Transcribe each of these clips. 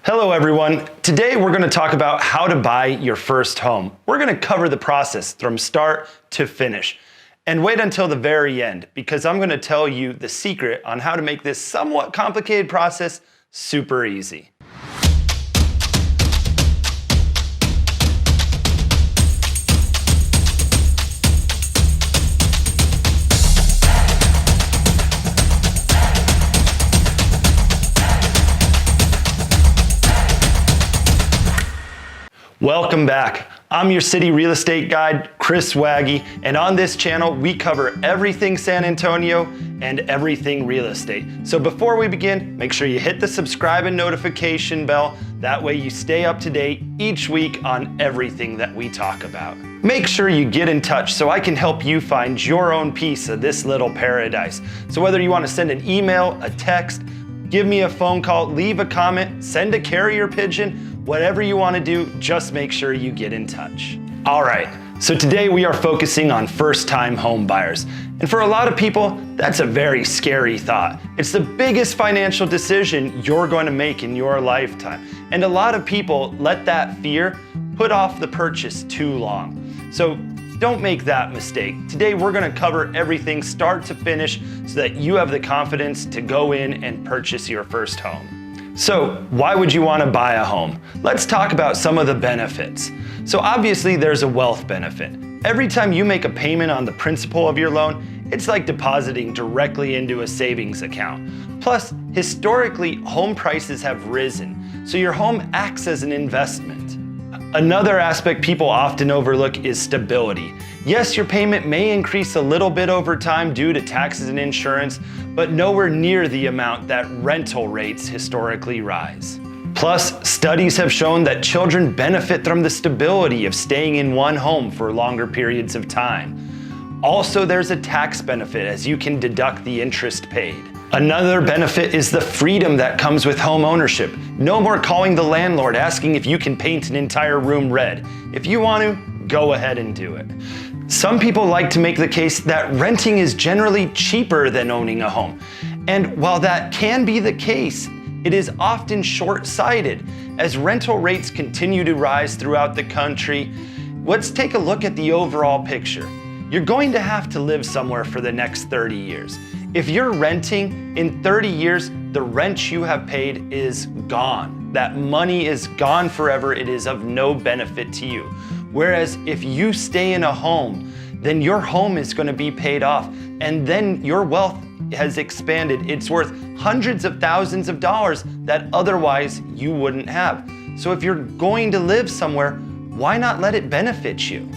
Hello everyone. Today we're going to talk about how to buy your first home. We're going to cover the process from start to finish. And wait until the very end because I'm going to tell you the secret on how to make this somewhat complicated process super easy. Welcome back. I'm your city real estate guide, Chris Waggy, and on this channel, we cover everything San Antonio and everything real estate. So before we begin, make sure you hit the subscribe and notification bell. That way you stay up to date each week on everything that we talk about. Make sure you get in touch so I can help you find your own piece of this little paradise. So whether you want to send an email, a text, give me a phone call, leave a comment, send a carrier pigeon, whatever you want to do, just make sure you get in touch. All right, so today we are focusing on first-time home buyers. And for a lot of people, that's a very scary thought. It's the biggest financial decision you're going to make in your lifetime. And a lot of people let that fear put off the purchase too long. So don't make that mistake. Today we're going to cover everything start to finish so that you have the confidence to go in and purchase your first home. So why would you want to buy a home? Let's talk about some of the benefits. So obviously there's a wealth benefit. Every time you make a payment on the principal of your loan, it's like depositing directly into a savings account. Plus, historically, home prices have risen, so your home acts as an investment. Another aspect people often overlook is stability. Yes, your payment may increase a little bit over time due to taxes and insurance, but nowhere near the amount that rental rates historically rise. Plus, studies have shown that children benefit from the stability of staying in one home for longer periods of time. Also, there's a tax benefit as you can deduct the interest paid. Another benefit is the freedom that comes with home ownership. No more calling the landlord asking if you can paint an entire room red. If you want to, go ahead and do it. Some people like to make the case that renting is generally cheaper than owning a home. And while that can be the case, it is often short-sighted. As rental rates continue to rise throughout the country, let's take a look at the overall picture. You're going to have to live somewhere for the next 30 years. If you're renting, in 30 years, the rent you have paid is gone. That money is gone forever. It is of no benefit to you. Whereas if you stay in a home, then your home is going to be paid off. And then your wealth has expanded. It's worth hundreds of thousands of dollars that otherwise you wouldn't have. So if you're going to live somewhere, why not let it benefit you?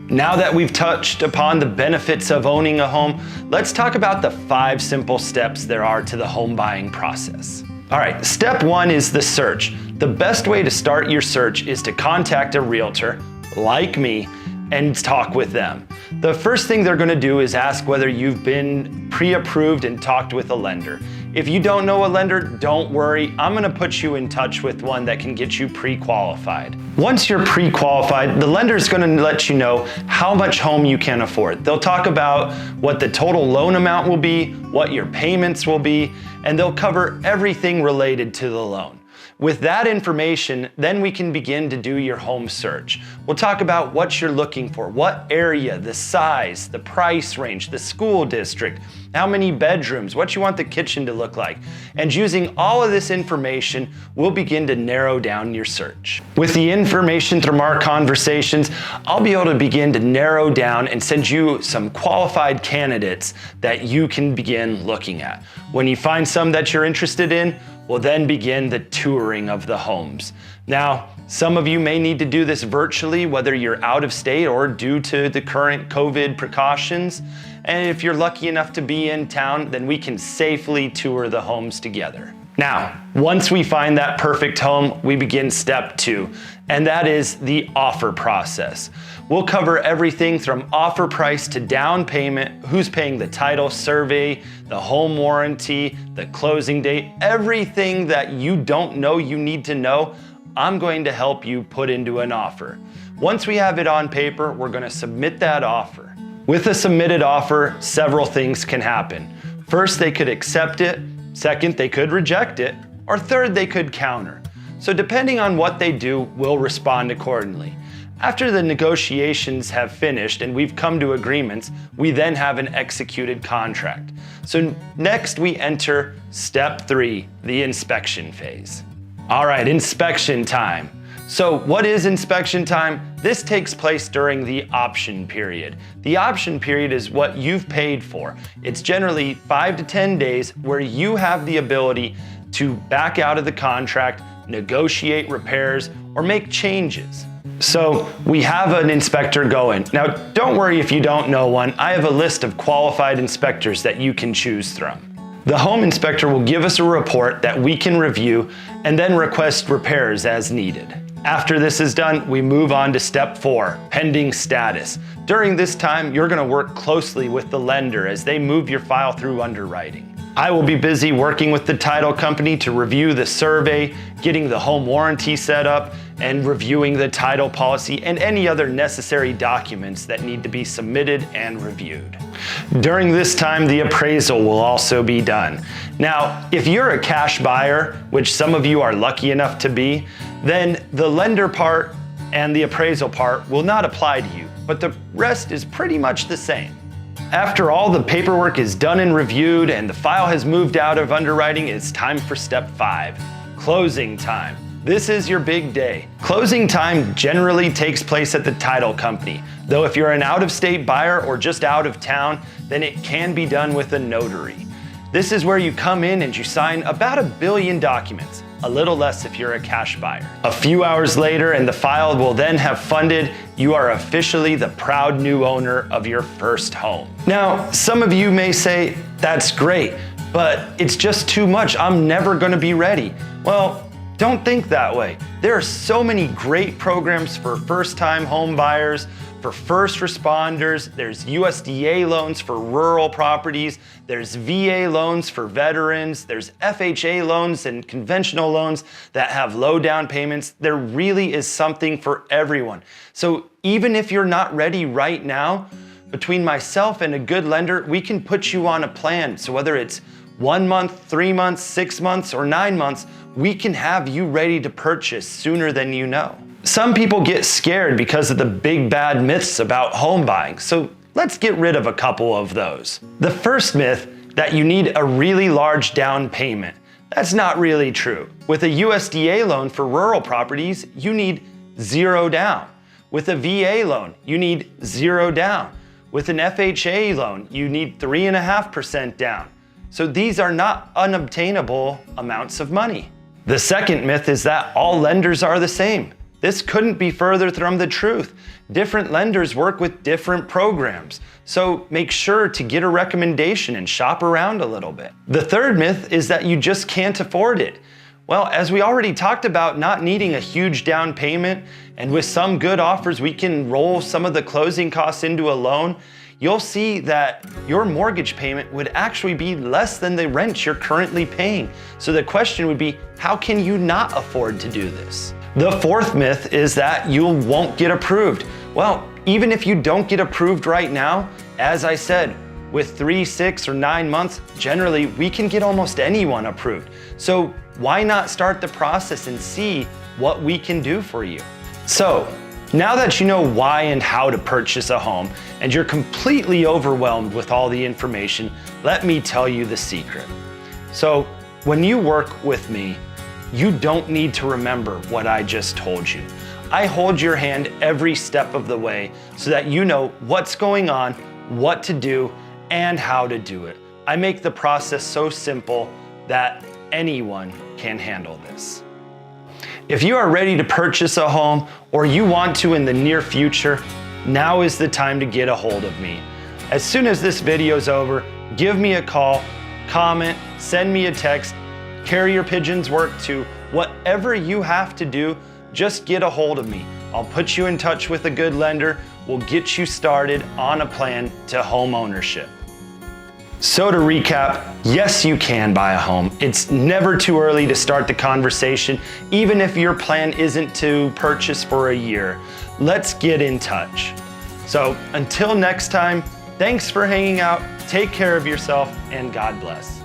Now that we've touched upon the benefits of owning a home, let's talk about the 5 simple steps there are to the home buying process. All right, step 1 is the search. The best way to start your search is to contact a realtor, like me, and talk with them. The first thing they're going to do is ask whether you've been pre-approved and talked with a lender. If you don't know a lender, don't worry. I'm going to put you in touch with one that can get you pre-qualified. Once you're pre-qualified, the lender is going to let you know how much home you can afford. They'll talk about what the total loan amount will be, what your payments will be, and they'll cover everything related to the loan. With that information, then we can begin to do your home search. We'll talk about what you're looking for, what area, the size, the price range, the school district, how many bedrooms, what you want the kitchen to look like. And using all of this information, we'll begin to narrow down your search. With the information from our conversations, I'll be able to begin to narrow down and send you some qualified candidates that you can begin looking at. When you find some that you're interested in, we'll then begin the touring of the homes. Now, some of you may need to do this virtually, whether you're out of state or due to the current COVID precautions. And if you're lucky enough to be in town, then we can safely tour the homes together. Now, once we find that perfect home, we begin step 2, and that is the offer process. We'll cover everything from offer price to down payment, who's paying the title survey, the home warranty, the closing date, everything that you don't know you need to know, I'm going to help you put into an offer. Once we have it on paper, we're going to submit that offer. With a submitted offer, several things can happen. First, they could accept it. Second, they could reject it. Or third, they could counter. So depending on what they do, we'll respond accordingly. After the negotiations have finished and we've come to agreements, we then have an executed contract. So next we enter step 3, the inspection phase. All right, inspection time. So what is inspection time? This takes place during the option period. The option period is what you've paid for. It's generally 5 to 10 days where you have the ability to back out of the contract, negotiate repairs, or make changes. So we have an inspector going. Now, don't worry if you don't know one. I have a list of qualified inspectors that you can choose from. The home inspector will give us a report that we can review and then request repairs as needed. After this is done, we move on to step 4, pending status. During this time, you're going to work closely with the lender as they move your file through underwriting. I will be busy working with the title company to review the survey, getting the home warranty set up, and reviewing the title policy and any other necessary documents that need to be submitted and reviewed. During this time, the appraisal will also be done. Now, if you're a cash buyer, which some of you are lucky enough to be, then the lender part and the appraisal part will not apply to you, but the rest is pretty much the same. After all the paperwork is done and reviewed and the file has moved out of underwriting, it's time for step 5, closing time. This is your big day. Closing time generally takes place at the title company, though if you're an out-of-state buyer or just out of town, then it can be done with a notary. This is where you come in and you sign about 1 billion documents, a little less if you're a cash buyer. A few hours later, and the file will then have funded, you are officially the proud new owner of your first home. Now, some of you may say, that's great, but it's just too much. I'm never gonna be ready. Well, don't think that way. There are so many great programs for first-time home buyers, for first responders. There's USDA loans for rural properties. There's VA loans for veterans. There's FHA loans and conventional loans that have low down payments. There really is something for everyone. So even if you're not ready right now, between myself and a good lender, we can put you on a plan. So whether it's 1 month, 3 months, 6 months, or 9 months, we can have you ready to purchase sooner than you know. Some people get scared because of the big bad myths about home buying, so let's get rid of a couple of those. The first myth, that you need a really large down payment. That's not really true. With a USDA loan for rural properties, you need 0 down. With a VA loan, you need 0 down. With an FHA loan, you need 3.5% down. So these are not unobtainable amounts of money. The second myth is that all lenders are the same. This couldn't be further from the truth. Different lenders work with different programs, so make sure to get a recommendation and shop around a little bit. The third myth is that you just can't afford it. Well, as we already talked about not needing a huge down payment, and with some good offers we can roll some of the closing costs into a loan, you'll see that your mortgage payment would actually be less than the rent you're currently paying. So the question would be, how can you not afford to do this? The fourth myth is that you won't get approved. Well, even if you don't get approved right now, as I said, with 3, 6, or 9 months, generally we can get almost anyone approved. So why not start the process and see what we can do for you? So now that you know why and how to purchase a home, and you're completely overwhelmed with all the information, let me tell you the secret. So when you work with me, you don't need to remember what I just told you. I hold your hand every step of the way so that you know what's going on, what to do, and how to do it. I make the process so simple that anyone can handle this. If you are ready to purchase a home or you want to in the near future, now is the time to get a hold of me. As soon as this video's over, give me a call, comment, send me a text, carrier pigeons work too. Whatever you have to do, just get a hold of me. I'll put you in touch with a good lender. We'll get you started on a plan to home ownership. So to recap, yes, you can buy a home. It's never too early to start the conversation, even if your plan isn't to purchase for a year. Let's get in touch. So until next time, thanks for hanging out, take care of yourself, and God bless.